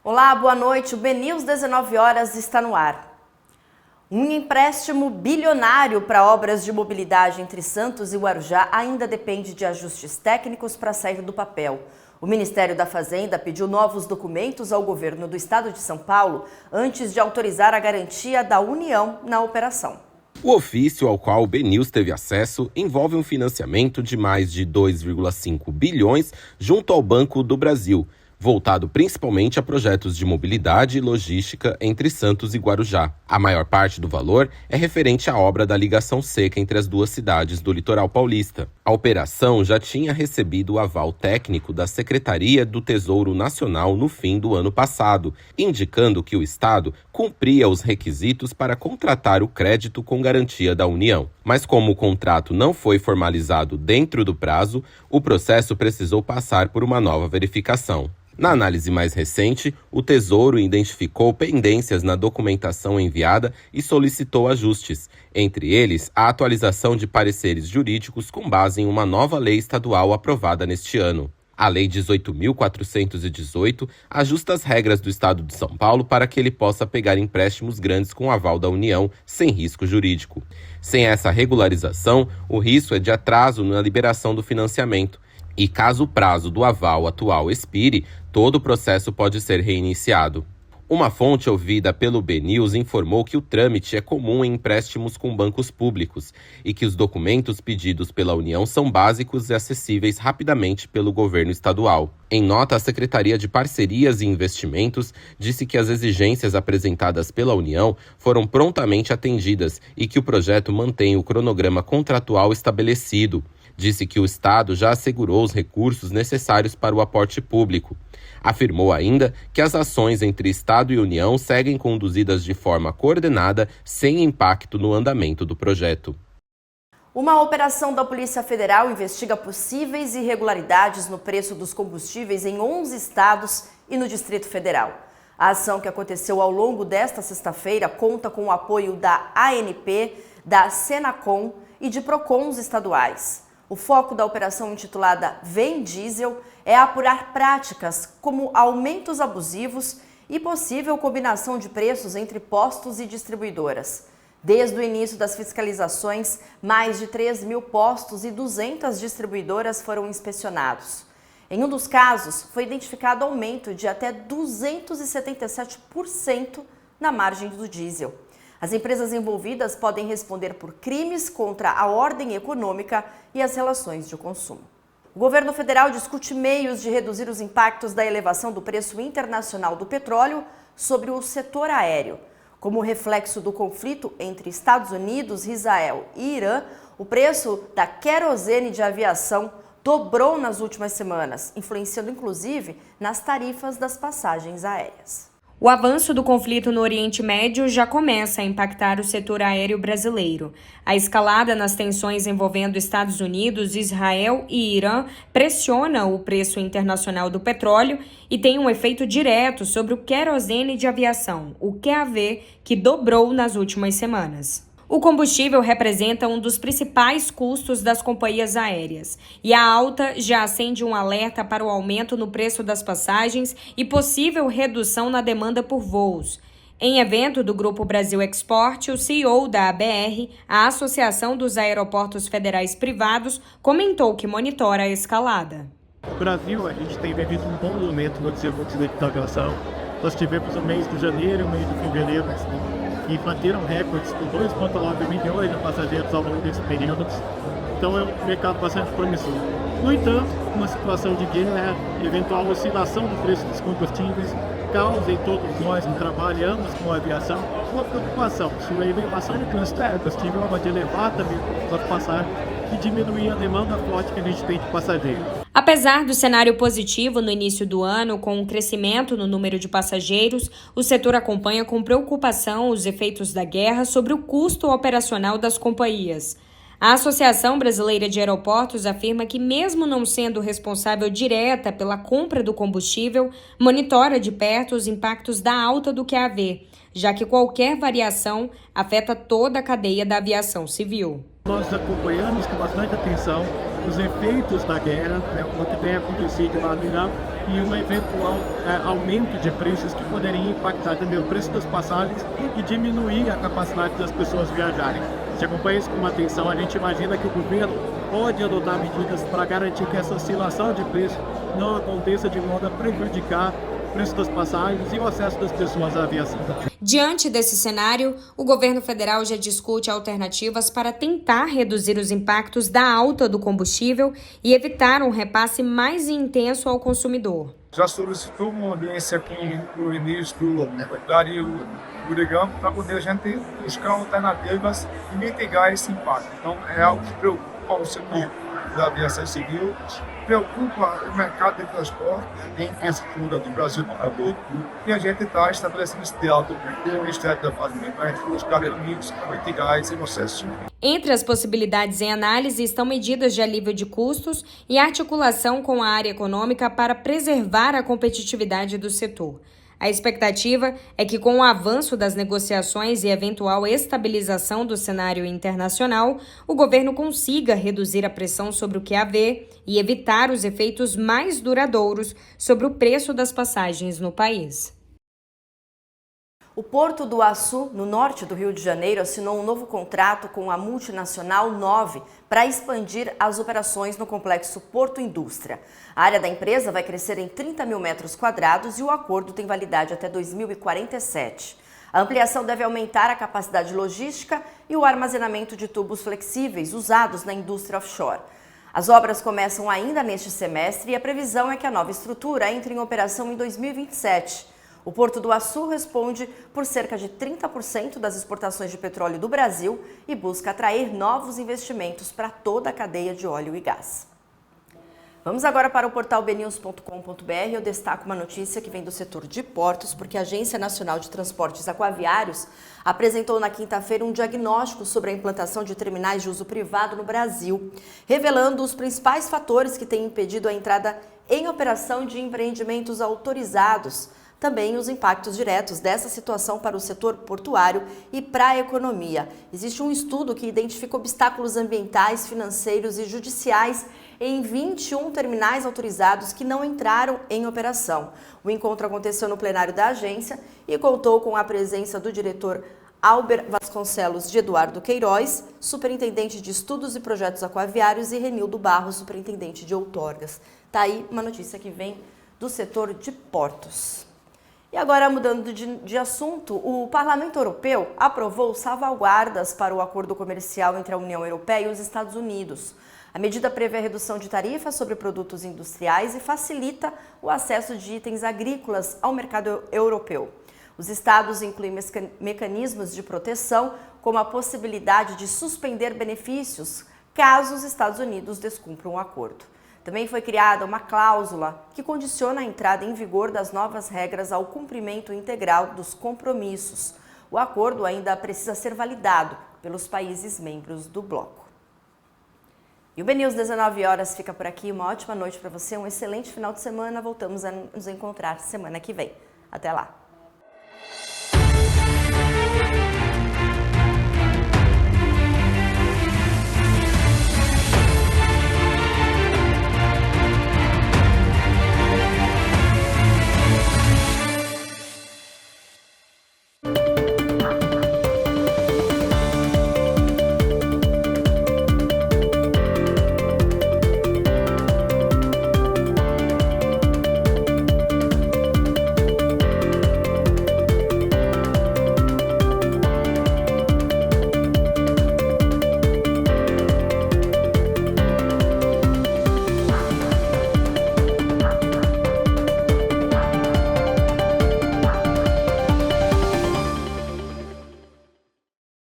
Olá, boa noite. O BNews 19 horas está no ar. Um empréstimo bilionário para obras de mobilidade entre Santos e Guarujá ainda depende de ajustes técnicos para sair do papel. O Ministério da Fazenda pediu novos documentos ao governo do estado de São Paulo antes de autorizar a garantia da União na operação. O ofício ao qual o BNews teve acesso envolve um financiamento de mais de 2,5 bilhões junto ao Banco do Brasil, voltado principalmente a projetos de mobilidade e logística entre Santos e Guarujá. A maior parte do valor é referente à obra da ligação seca entre as duas cidades do litoral paulista. A operação já tinha recebido o aval técnico da Secretaria do Tesouro Nacional no fim do ano passado, indicando que o Estado cumpria os requisitos para contratar o crédito com garantia da União. Mas como o contrato não foi formalizado dentro do prazo, o processo precisou passar por uma nova verificação. Na análise mais recente, o Tesouro identificou pendências na documentação enviada e solicitou ajustes, entre eles a atualização de pareceres jurídicos com base em uma nova lei estadual aprovada neste ano. A Lei 18.418 ajusta as regras do Estado de São Paulo para que ele possa pegar empréstimos grandes com aval da União, sem risco jurídico. Sem essa regularização, o risco é de atraso na liberação do financiamento. E caso o prazo do aval atual expire, todo o processo pode ser reiniciado. Uma fonte ouvida pelo BNews informou que o trâmite é comum em empréstimos com bancos públicos e que os documentos pedidos pela União são básicos e acessíveis rapidamente pelo governo estadual. Em nota, a Secretaria de Parcerias e Investimentos disse que as exigências apresentadas pela União foram prontamente atendidas e que o projeto mantém o cronograma contratual estabelecido. Disse que o Estado já assegurou os recursos necessários para o aporte público. Afirmou ainda que as ações entre Estado e União seguem conduzidas de forma coordenada, sem impacto no andamento do projeto. Uma operação da Polícia Federal investiga possíveis irregularidades no preço dos combustíveis em 11 estados e no Distrito Federal. A ação, que aconteceu ao longo desta sexta-feira, conta com o apoio da ANP, da Senacom e de Procons estaduais. O foco da operação, intitulada Vem Diesel, é apurar práticas como aumentos abusivos e possível combinação de preços entre postos e distribuidoras. Desde o início das fiscalizações, mais de 3.000 postos e 200 distribuidoras foram inspecionados. Em um dos casos, foi identificado aumento de até 277% na margem do diesel. As empresas envolvidas podem responder por crimes contra a ordem econômica e as relações de consumo. O governo federal discute meios de reduzir os impactos da elevação do preço internacional do petróleo sobre o setor aéreo. Como reflexo do conflito entre Estados Unidos, Israel e Irã, o preço da querosene de aviação dobrou nas últimas semanas, influenciando inclusive nas tarifas das passagens aéreas. O avanço do conflito no Oriente Médio já começa a impactar o setor aéreo brasileiro. A escalada nas tensões envolvendo Estados Unidos, Israel e Irã pressiona o preço internacional do petróleo e tem um efeito direto sobre o querosene de aviação, o QAV, que dobrou nas últimas semanas. O combustível representa um dos principais custos das companhias aéreas e a alta já acende um alerta para o aumento no preço das passagens e possível redução na demanda por voos. Em evento do Grupo Brasil Export, o CEO da ABR, a Associação dos Aeroportos Federais Privados, comentou que monitora a escalada. No Brasil, a gente tem vivido um bom momento no desenvolvimento da aviação. Nós tivemos o mês de janeiro e o mês de fevereiro, que bateram recordes com 2,9 milhões de passageiros ao longo desse período. Então é um mercado bastante promissor. No entanto, uma situação de guerra, eventual oscilação do preço dos combustíveis, causa em todos nós que trabalhamos com a aviação uma preocupação sobre a elevação do preço do combustível pode elevar também as passagens e diminuir a demanda forte que a gente tem de passageiros. Apesar do cenário positivo no início do ano, com um crescimento no número de passageiros, o setor acompanha com preocupação os efeitos da guerra sobre o custo operacional das companhias. A Associação Brasileira de Aeroportos afirma que, mesmo não sendo responsável direta pela compra do combustível, monitora de perto os impactos da alta do QAV, já que qualquer variação afeta toda a cadeia da aviação civil. Nós acompanhamos com bastante atenção os efeitos da guerra, o que tem acontecido lá no Irã, e um eventual aumento de preços que poderia impactar também o preço das passagens e diminuir a capacidade das pessoas viajarem. Se acompanha isso com atenção, a gente imagina que o governo pode adotar medidas para garantir que essa oscilação de preço não aconteça de modo a prejudicar o preço das passagens e o acesso das pessoas à aviação. Diante desse cenário, o governo federal já discute alternativas para tentar reduzir os impactos da alta do combustível e evitar um repasse mais intenso ao consumidor. Já solicitou uma audiência com o ministro Dario Urigam para poder a gente buscar alternativas e mitigar esse impacto. Então, é algo que preocupa o setor da aviação civil, preocupa o mercado de transporte em infraestrutura do Brasil todo, e a gente está estabelecendo esse diálogo com o Ministério da Fazenda para buscar limites para mitigar esse processo. Entre as possibilidades em análise estão medidas de alívio de custos e articulação com a área econômica para preservar a competitividade do setor. A expectativa é que, com o avanço das negociações e eventual estabilização do cenário internacional, o governo consiga reduzir a pressão sobre o QAV e evitar os efeitos mais duradouros sobre o preço das passagens no país. O Porto do Açu, no norte do Rio de Janeiro, assinou um novo contrato com a multinacional Nove para expandir as operações no complexo Porto Indústria. A área da empresa vai crescer em 30 mil metros quadrados e o acordo tem validade até 2047. A ampliação deve aumentar a capacidade logística e o armazenamento de tubos flexíveis usados na indústria offshore. As obras começam ainda neste semestre e a previsão é que a nova estrutura entre em operação em 2027. O Porto do Açu responde por cerca de 30% das exportações de petróleo do Brasil e busca atrair novos investimentos para toda a cadeia de óleo e gás. Vamos agora para o portal bnews.com.br. Eu destaco uma notícia que vem do setor de portos, porque a Agência Nacional de Transportes Aquaviários apresentou na quinta-feira um diagnóstico sobre a implantação de terminais de uso privado no Brasil, revelando os principais fatores que têm impedido a entrada em operação de empreendimentos autorizados. Também os impactos diretos dessa situação para o setor portuário e para a economia. Existe um estudo que identifica obstáculos ambientais, financeiros e judiciais em 21 terminais autorizados que não entraram em operação. O encontro aconteceu no plenário da agência e contou com a presença do diretor Albert Vasconcelos de Eduardo Queiroz, superintendente de estudos e projetos aquaviários, e Renildo Barros, superintendente de outorgas. Tá aí uma notícia que vem do setor de portos. E agora, mudando de assunto, o Parlamento Europeu aprovou salvaguardas para o acordo comercial entre a União Europeia e os Estados Unidos. A medida prevê a redução de tarifas sobre produtos industriais e facilita o acesso de itens agrícolas ao mercado europeu. Os estados incluem mecanismos de proteção, como a possibilidade de suspender benefícios caso os Estados Unidos descumpram o acordo. Também foi criada uma cláusula que condiciona a entrada em vigor das novas regras ao cumprimento integral dos compromissos. O acordo ainda precisa ser validado pelos países membros do bloco. E o BNews 19 horas fica por aqui. Uma ótima noite para você, um excelente final de semana. Voltamos a nos encontrar semana que vem. Até lá!